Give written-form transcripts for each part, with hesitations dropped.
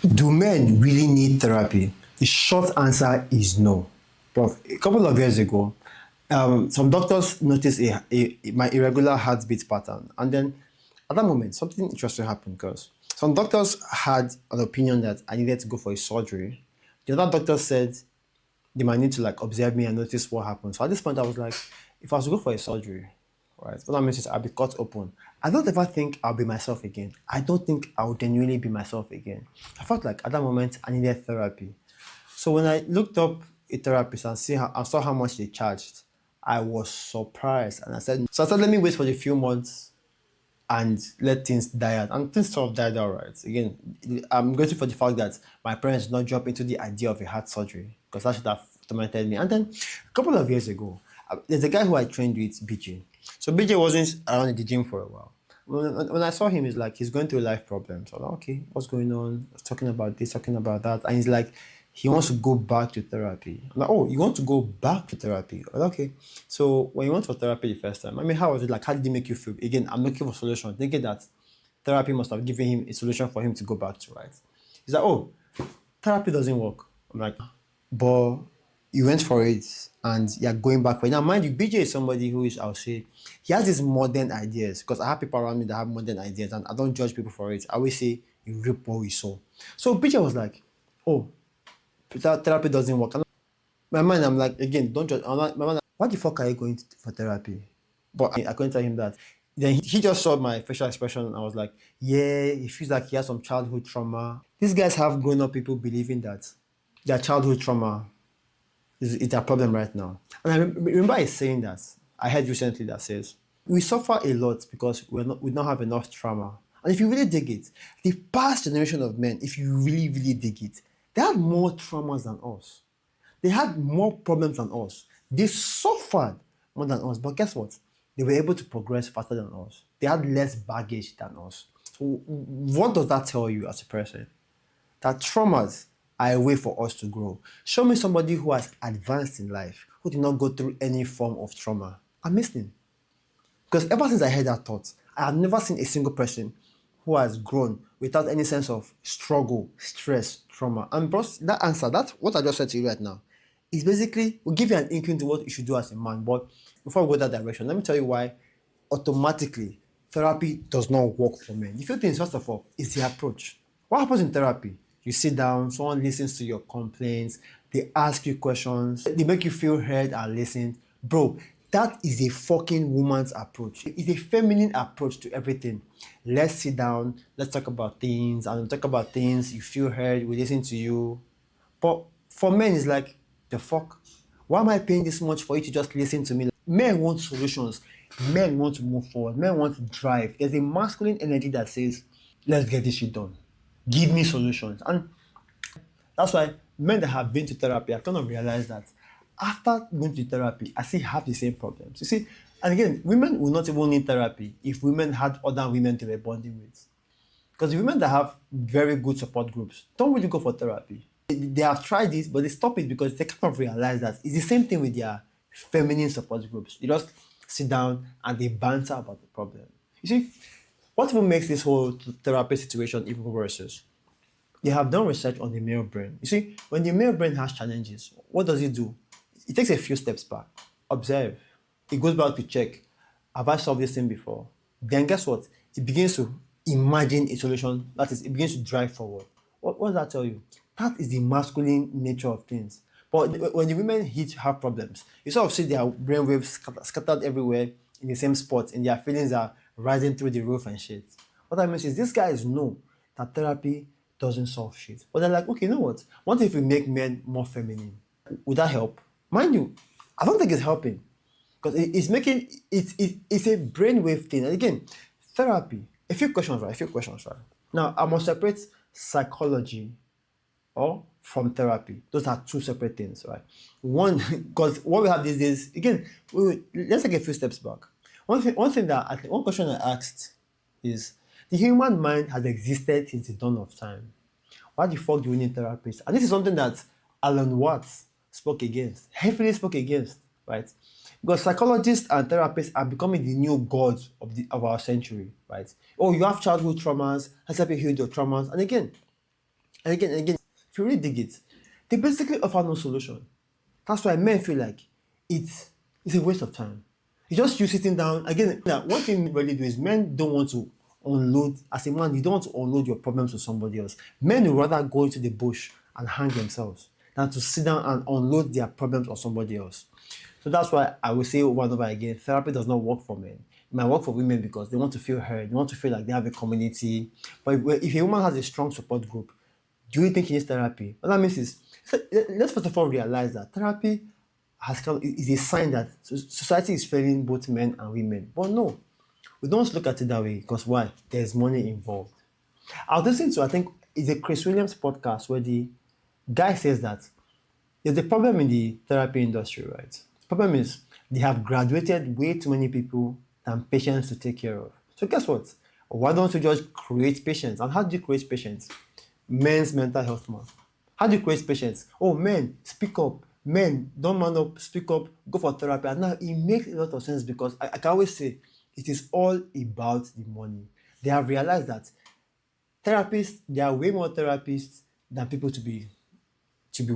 Do men really need therapy? The short answer is no. But a couple of years ago, some doctors noticed my irregular heartbeat pattern. And then at that moment, something interesting happened because some doctors had an opinion that I needed to go for a surgery. The other doctor said they might need to like observe me and notice what happened. So at this point, I was like, if I was to go for a surgery, right, what that means is I'll be cut open. I don't ever think I'll be myself again. I don't think I'll genuinely be myself again. I felt like at that moment I needed therapy. So when I looked up a therapist and I saw how much they charged, I was surprised and I said, let me wait for a few months and let things die out. And things sort of died out, right? Again, I'm grateful for the fact that my parents did not jump into the idea of a heart surgery because that should have tormented me. And then a couple of years ago, there's a guy who I trained with, BJ. So BJ wasn't around in the gym for a while. When I saw him, he's like, he's going through life problems. So I'm like, okay, what's going on? I was talking about this, talking about that. And he's like, he wants to go back to therapy. I'm like, oh, you want to go back to therapy? I'm like, okay. So when you went for therapy the first time, I mean, how was it like? How did it make you feel? Again, I'm looking for solution, thinking that therapy must have given him a solution for him to go back to, right? He's like, oh, therapy doesn't work. I'm like, but you went for it and you're going back for it. Now, mind you, BJ is somebody who is, I'll say, he has these modern ideas because I have people around me that have modern ideas and I don't judge people for it. I always say, you reap what we sow. So BJ was like, oh, therapy doesn't work. And my mind, I'm like, again, don't judge. I'm like, my mind, what the fuck are you going for therapy? But I couldn't tell him that. Then he just saw my facial expression and I was like, yeah, he feels like he has some childhood trauma. These guys have grown up people believing that their childhood trauma is a problem right now. And I remember I saying that. I heard recently that says, we suffer a lot because we don't have enough trauma. And if you really dig it, the past generation of men, if you really, really dig it, they had more traumas than us. They had more problems than us. They suffered more than us. But guess what? They were able to progress faster than us. They had less baggage than us. So what does that tell you as a person? That traumas are a way for us to grow. Show me somebody who has advanced in life, who did not go through any form of trauma. I'm listening. Because ever since I heard that thought, I have never seen a single person who has grown without any sense of struggle, stress, trauma. And bros, that answer, that's what I just said to you right now, is basically will give you an inkling to what you should do as a man. But before we go that direction, let me tell you why automatically therapy does not work for men. The few things, first of all, is the approach. What happens in therapy? You sit down, someone listens to your complaints, they ask you questions, they make you feel heard and listened. Bro, that is a fucking woman's approach. It's a feminine approach to everything. Let's sit down, let's talk about things, and we talk about things, you feel heard, we listen to you. But for men, it's like, the fuck? Why am I paying this much for you to just listen to me? Men want solutions. Men want to move forward. Men want to drive. There's a masculine energy that says, let's get this shit done. Give me solutions. And that's why men that have been to therapy have kind of realized that after going to therapy, I still have the same problems. You see, and again, women will not even need therapy if women had other women they were bonding with. Because the women that have very good support groups don't really go for therapy. They have tried this, but they stop it because they kind of realize that it's the same thing with their feminine support groups. You just sit down and they banter about the problem. You see, what even makes this whole therapy situation even worse is they have done research on the male brain. You see, when the male brain has challenges, what does it do? It takes a few steps back, observe. It goes back to check, have I solved this thing before? Then guess what? It begins to imagine a solution. That is, it begins to drive forward. What does that tell you? That is the masculine nature of things. But when the women have problems, you sort of see their brainwaves scattered everywhere in the same spot, and their feelings are rising through the roof and shit. What that means is these guys know that therapy doesn't solve shit. But they're like, okay, you know what if we make men more feminine? Would that help? Mind you, I don't think it's helping. Because it's a brainwave thing. And again, therapy, a few questions, right? Now, I must separate psychology or from therapy. Those are two separate things, right? One, because what we have these days, again, let's take a few steps back. One question I asked is, the human mind has existed since the dawn of time. Why the fuck do we need therapists? And this is something that Alan Watts heavily spoke against, right? Because psychologists and therapists are becoming the new gods of our century, right? Oh, you have childhood traumas, let's help you heal your traumas. And again, And again, if you really dig it, they basically offer no solution. That's why men feel like it's a waste of time. It's just you sitting down. Again, one thing men really do is men don't want to unload. As a man, you don't want to unload your problems to somebody else. Men will rather go into the bush and hang themselves than to sit down and unload their problems on somebody else. So that's why I will say over and over again, therapy does not work for men. It might work for women because they want to feel heard, they want to feel like they have a community. But if a woman has a strong support group, do you think she needs therapy? What that means is, let's first of all realize that therapy is a sign that society is failing both men and women. But no, we don't look at it that way because why? There's money involved. I was listening to, I think, it's a Chris Williams podcast where the guy says that there's a problem in the therapy industry, right? The problem is they have graduated way too many people than patients to take care of. So guess what? Why don't you just create patients? And how do you create patients? Men's mental health month. How do you create patients? Oh, men, speak up. Men, don't man up, speak up, go for therapy. And now it makes a lot of sense because I can always say it is all about the money. They have realized that therapists, there are way more therapists than people to be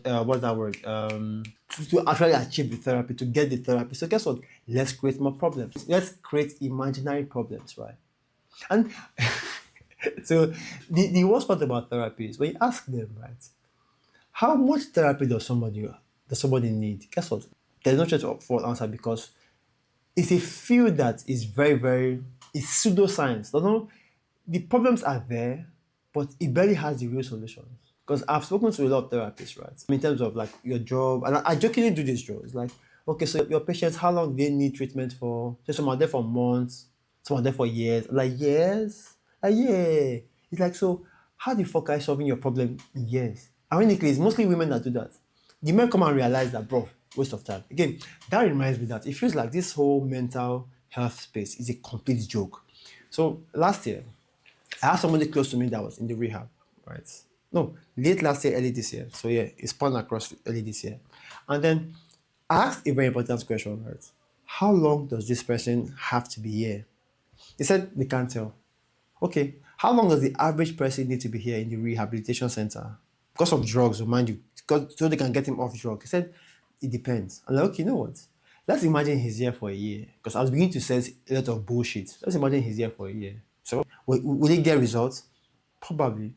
what's that word? To actually achieve the therapy, to get the therapy. So guess what? Let's create more problems. Let's create imaginary problems, right? And so the worst part about therapy is when you ask them, right, how much therapy does somebody need? Guess what? There's no chance for an answer because it's a field that is very, very, it's pseudoscience. The problems are there, but it barely has the real solutions. Because I've spoken to a lot of therapists, right? In terms of like your job, and I jokingly do this job. It's like, okay, so your patients, how long do they need treatment for? So some are there for months, some are there for years. Like years? Like yeah. It's like, so how the fuck are you solving your problem in years? Ironically, it's mostly women that do that. The men come and realize that, bro, waste of time. Again, that reminds me that it feels like this whole mental health space is a complete joke. So last year, I had somebody close to me that was in the rehab, right? No, late last year, early this year. So yeah, it spun across early this year. And then I asked a very important question, right? How long does this person have to be here? They said they can't tell. Okay, how long does the average person need to be here in the rehabilitation center? Because of drugs, remind you, because, so they can get him off drugs. He said, it depends. I'm like, okay, you know what? Let's imagine he's here for a year. Because I was beginning to sense a lot of bullshit. Let's imagine he's here for a year. So, will he get results? Probably.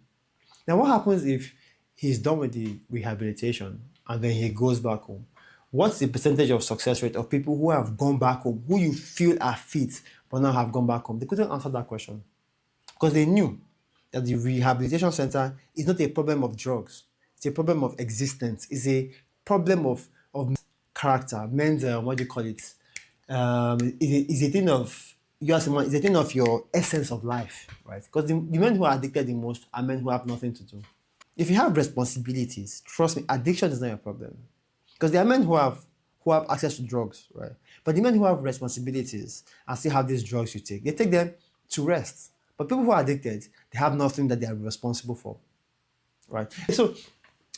Now, what happens if he's done with the rehabilitation and then he goes back home? What's the percentage of success rate of people who have gone back home, who you feel are fit, but now have gone back home? They couldn't answer that question because they knew that the rehabilitation center is not a problem of drugs. It's a problem of existence. It's a problem of character, men's, what do you call it? It's a thing of, you as a man, it's a thing of your essence of life, right? Because the men who are addicted the most are men who have nothing to do. If you have responsibilities, trust me, addiction is not your problem. Because there are men who have access to drugs, right? But the men who have responsibilities and still have these drugs you take, they take them to rest. But people who are addicted, they have nothing that they are responsible for, right? So,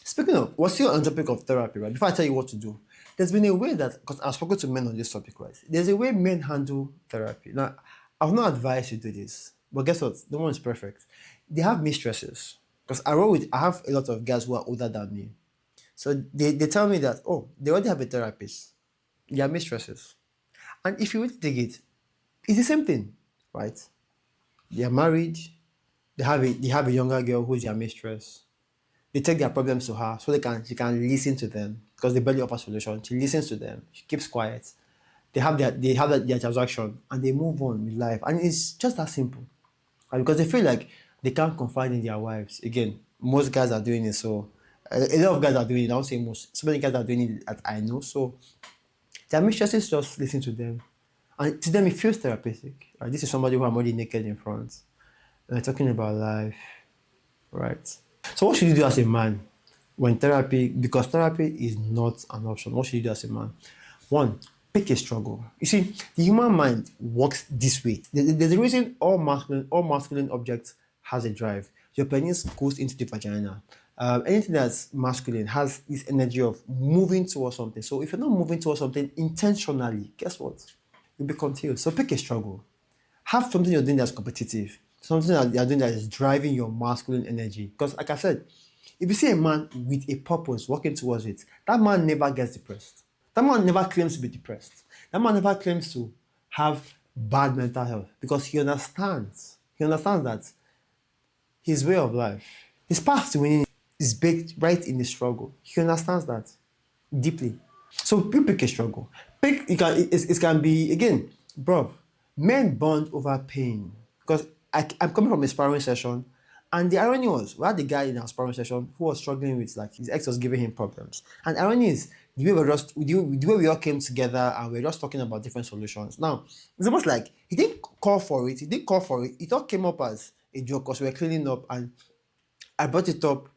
speaking of, what's still on the topic of therapy, right? Before I tell you what to do, there's been a way that, because I've spoken to men on this topic, right? There's a way men handle therapy. Now, I will not advise you to do this, but guess what? No one is perfect. They have mistresses. Because I have a lot of guys who are older than me. So they tell me that, oh, they already have a therapist. They are mistresses. And if you really dig it, it's the same thing, right? They are married, they have a younger girl who's their mistress. They take their problems to her so she can listen to them because they barely offer solution. She listens to them. She keeps quiet. Their transaction and they move on with life. And it's just that simple. And because they feel like they can't confide in their wives. Again, most guys are doing it. So a lot of guys are doing it. I don't say most. So many guys are doing it that I know. So their mistresses just listen to them. And to them, it feels therapeutic. Right? This is somebody who I'm already naked in front. And they're talking about life. Right? So what should you do as a man when therapy, because therapy is not an option, what should you do as a man? One, pick a struggle. You see, the human mind works this way. There's a reason all masculine objects has a drive. Your penis goes into the vagina. Anything that's masculine has this energy of moving towards something. So if you're not moving towards something intentionally, guess what? You'll be confused. So pick a struggle. Have something you're doing that's competitive. something that you're doing that is driving your masculine energy. Because, like I said, if you see a man with a purpose working towards it, that man never gets depressed. That man never claims to be depressed. That man never claims to have bad mental health because he understands. He understands that his way of life, his path to winning is baked right in the struggle. He understands that deeply. So you pick a struggle. Pick it can be again, bro. Men bond over pain because I'm coming from a sparring session, and the irony was we had the guy in our sparring session who was struggling with like his ex was giving him problems, and the irony is the way we all came together and we are just talking about different solutions. Now it's almost like he didn't call for it. He didn't call for it. It all came up as a joke because we were cleaning up, and I brought it up,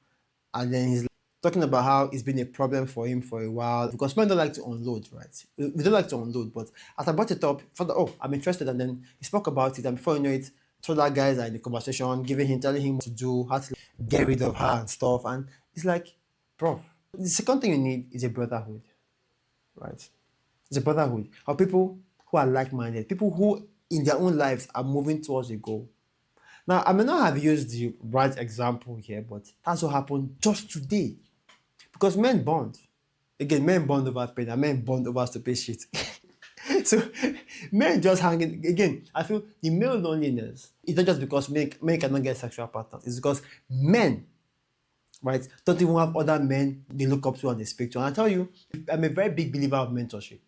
and then he's talking about how it's been a problem for him for a while because men don't like to unload, right? We don't like to unload, but as I brought it up, for the I'm interested, and then he spoke about it, and before you know it, two other guys are in the conversation, telling him what to do, how to get rid of her and stuff, and it's like, bro, the second thing you need is a brotherhood, right? It's a brotherhood of people who are like-minded, people who in their own lives are moving towards a goal. Now, I may not have used the right example here, but that's what happened just today. Because men bond. Again, men bond over pain and men bond over stupid shit. So men just hanging again. I feel the male loneliness is not just because men cannot get sexual partners. It's because men, right, don't even have other men they look up to and they speak to. And I tell you, I'm a very big believer of mentorship.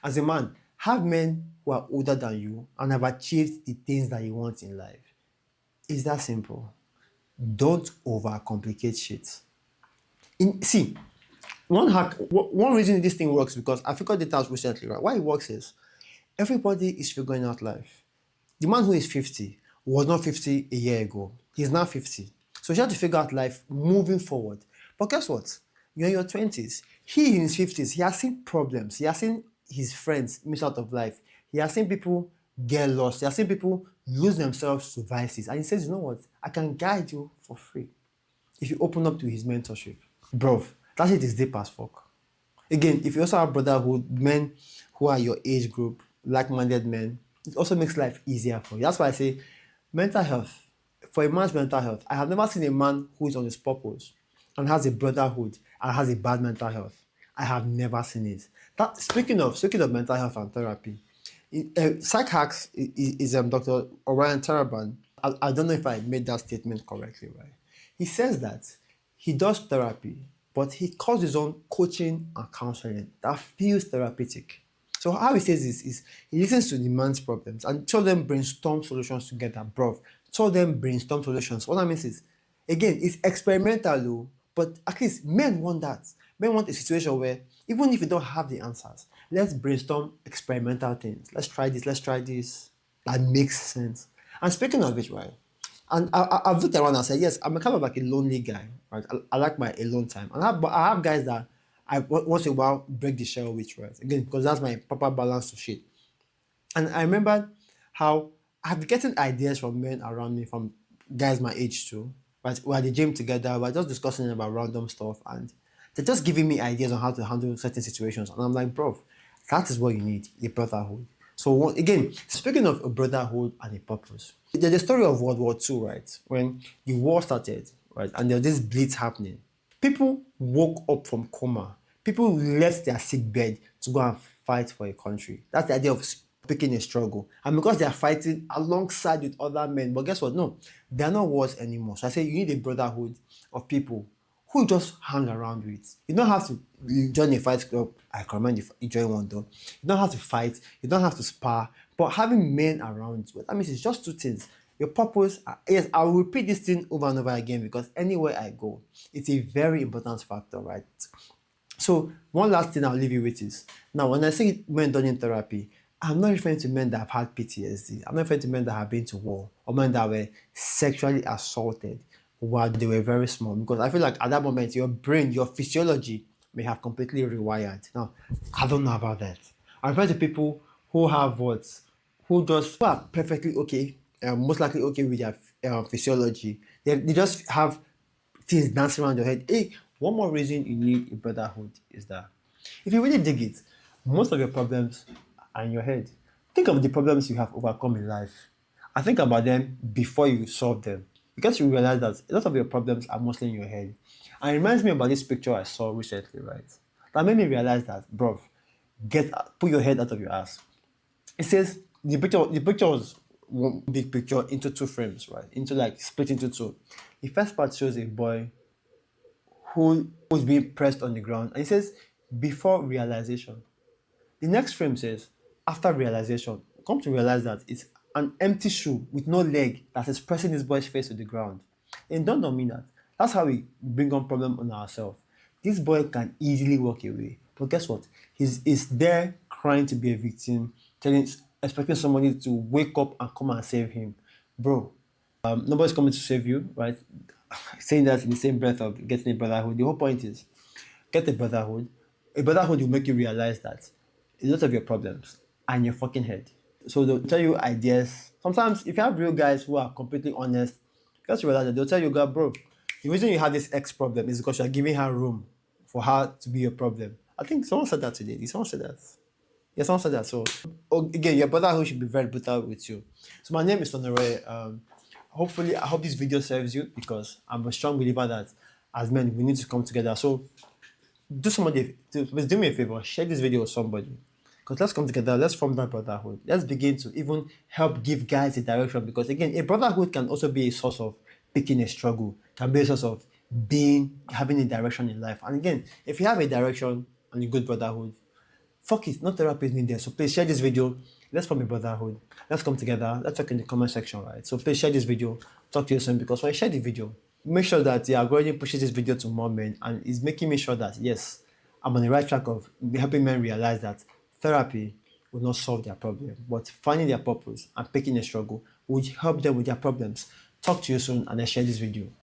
As a man, have men who are older than you and have achieved the things that you want in life. It's that simple. Don't overcomplicate shit. See, one reason this thing works because I figured it out recently, right? Why it works is everybody is figuring out life. The man who is 50 was not 50 a year ago. He's now 50. So he had to figure out life moving forward. But guess what? You're in your 20s. He in his 50s, he has seen problems. He has seen his friends miss out of life. He has seen people get lost. He has seen people lose themselves to vices. And he says, you know what? I can guide you for free if you open up to his mentorship. Bro, that shit is deep as fuck. Again, if you also have brotherhood, men who are your age group, like-minded men, it also makes life easier for you. That's why I say mental health. For a man's mental health, I have never seen a man who is on his purpose and has a brotherhood and has a bad mental health. I have never seen it. Speaking of mental health and therapy, Psych Hacks is Dr. Orion Taraban. I don't know if I made that statement correctly, right? He says that he does therapy, but he calls his own coaching and counseling that feels therapeutic. So how he says this is he listens to the man's problems and tell them brainstorm solutions together, bro. Tell them brainstorm solutions. What that means is, again, it's experimental though, but at least men want that. Men want a situation where even if you don't have the answers, let's brainstorm experimental things. Let's try this. That makes sense. And speaking of which, right? And I've looked around and said, yes, I'm a kind of like a lonely guy, right? I like my alone time. But I have guys that I once in a while break the shell with, right? Again, because that's my proper balance of shit. And I remember how I've been getting ideas from men around me, from guys my age too. Right? We're at the gym together, we're just discussing about random stuff, and they're just giving me ideas on how to handle certain situations. And I'm like, bro, that is what you need, a brotherhood. So again, speaking of a brotherhood and a purpose, there's the story of World War II, right? When the war started, right, and there was this blitz happening. People woke up from coma. People left their sick bed to go and fight for a country. That's the idea of picking a struggle. And because they are fighting alongside with other men, but guess what? No, they are not wars anymore. So I say you need a brotherhood of people who just hang around with. You don't have to join a fight club. I recommend you join one though. You don't have to fight. You don't have to spar. But having men around you, that means it's just two things. Your purpose, yes, I will repeat this thing over and over again because anywhere I go, it's a very important factor, right? So one last thing I'll leave you with is, now when I say men done in therapy, I'm not referring to men that have had PTSD. I'm not referring to men that have been to war or men that were sexually assaulted while they were very small. Because I feel like at that moment, your brain, your physiology may have completely rewired. Now, I don't know about that. I refer to people who have who are perfectly okay, most likely okay with their physiology. They just have things dancing around your head. Hey, one more reason you need a brotherhood is that if you really dig it, most of your problems are in your head. Think of the problems you have overcome in life and think about them before you solve them. Because you realize that a lot of your problems are mostly in your head. And it reminds me about this picture I saw recently, right? That made me realize that, bro, put your head out of your ass. It says the picture was one big picture into two frames, right? Into like split into two. The first part shows a boy who's being pressed on the ground, and it says before realization. The next frame says after realization. Come to realize that it's an empty shoe with no leg that is pressing this boy's face to the ground. And don't know me that. That's how we bring on problem on ourselves. This boy can easily walk away, but guess what? He's there crying to be a victim, telling, expecting somebody to wake up and come and save him, bro. Nobody's coming to save you, right? Saying that in the same breath of getting a brotherhood. The whole point is get a brotherhood. A brotherhood will make you realize that a lot of your problems are in your fucking head. So they'll tell you ideas. Sometimes if you have real guys who are completely honest, just realize that they'll tell you, God, bro, the reason you have this X problem is because you're giving her room for her to be your problem. I think someone said that today. Did someone say that? Yeah, someone said that. So again, your brotherhood should be very brutal with you. So my name is Tonore. Hopefully, I hope this video serves you because I'm a strong believer that as men we need to come together. So please do me a favor, share this video with somebody. Because let's come together, let's form that brotherhood. Let's begin to even help give guys a direction. Because again, a brotherhood can also be a source of picking a struggle, can be a source of having a direction in life. And again, if you have a direction and a good brotherhood, fuck it, no therapy is needed. So please share this video. Let's form a brotherhood. Let's come together. Let's talk in the comment section, right? So please share this video. Talk to you soon, because when I share the video, make sure that the algorithm pushes this video to more men and is making me sure that yes, I'm on the right track of helping men realize that therapy will not solve their problem, but finding their purpose and picking a struggle will help them with their problems. Talk to you soon, and I share this video.